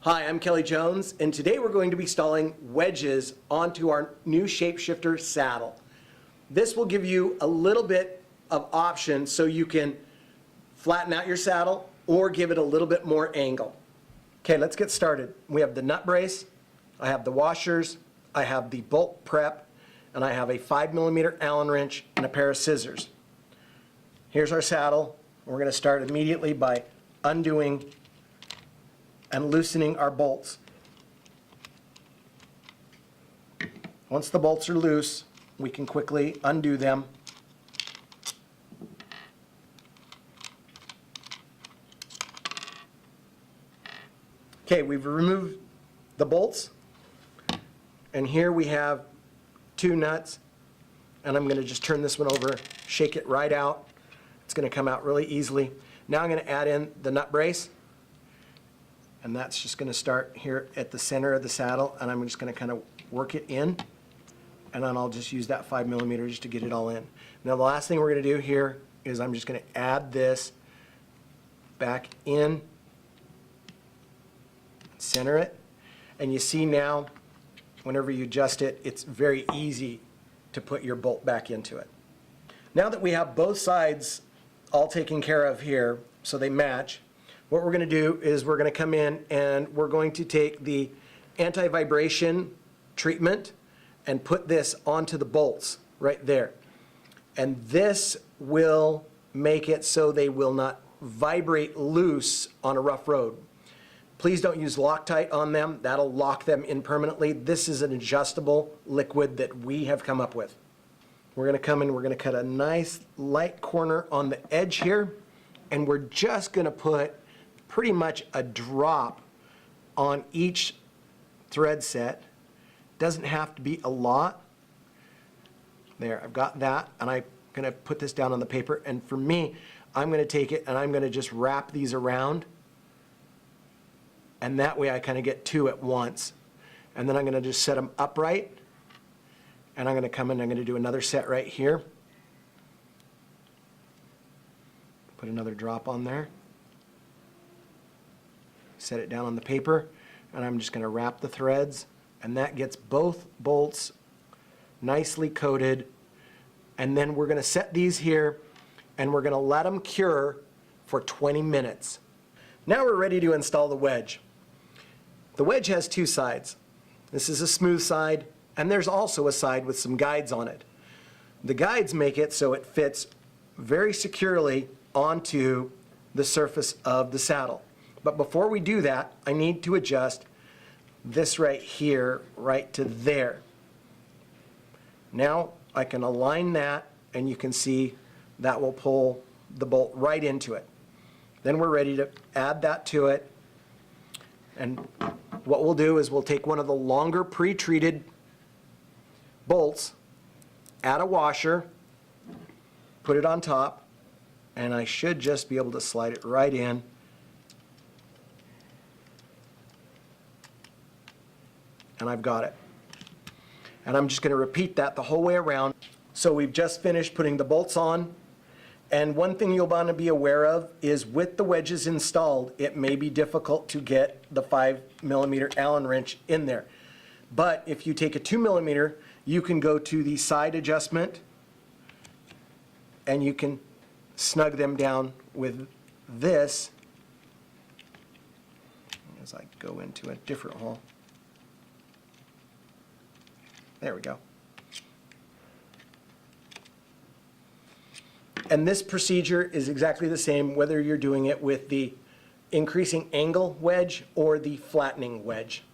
Hi, I'm Kelly Jones, and today we're going to be installing wedges onto our new ShapeShifter saddle. This will give you a little bit of option so you can flatten out your saddle or give it a little bit more angle. Okay, let's get started. We have the nut brace, I have the washers, I have the bolt prep, and I have a 5mm Allen wrench and a pair of scissors. Here's our saddle. We're going to start immediately by undoing and loosening our bolts. Once the bolts are loose, we can quickly undo them. Okay, we've removed the bolts, and here we have two nuts, and I'm going to just turn this one over, shake it right out. It's going to come out really easily. Now I'm going to add in the nut brace, and that's just going to start here at the center of the saddle, and I'm just going to kind of work it in, and then I'll just use that 5mm just to get it all in. Now the last thing we're going to do here is I'm just going to add this back in, center it, and you see now whenever you adjust it, it's very easy to put your bolt back into it. Now that we have both sides all taken care of here so they match, what we're going to do is we're going to come in and we're going to take the anti-vibration treatment and put this onto the bolts right there. And this will make it so they will not vibrate loose on a rough road. Please don't use Loctite on them. That'll lock them in permanently. This is an adjustable liquid that we have come up with. We're going to come in, we're going to cut a nice light corner on the edge here, and we're just going to put pretty much a drop on each thread set. Doesn't have to be a lot. There, I've got that, and I'm going to put this down on the paper, and for me, I'm going to take it and I'm going to just wrap these around, and that way I kind of get two at once. And then I'm going to just set them upright, and I'm going to come in and I'm going to do another set right here. Put another drop on there. Set it down on the paper, and I'm just going to wrap the threads, and that gets both bolts nicely coated. And then we're going to set these here, and we're going to let them cure for 20 minutes. Now we're ready to install the wedge. The wedge has two sides. This is a smooth side, and there's also a side with some guides on it. The guides make it so it fits very securely onto the surface of the saddle. But before we do that, I need to adjust this right here, right to there. Now I can align that, and you can see that will pull the bolt right into it. Then we're ready to add that to it. And what we'll do is we'll take one of the longer pre-treated bolts, add a washer, put it on top, and I should just be able to slide it right in. And I've got it. And I'm just going to repeat that the whole way around. So we've just finished putting the bolts on. And one thing you'll want to be aware of is with the wedges installed, it may be difficult to get the 5mm Allen wrench in there. But if you take a 2mm, you can go to the side adjustment and you can snug them down with this as I go into a different hole. There we go. And this procedure is exactly the same whether you're doing it with the increasing angle wedge or the flattening wedge.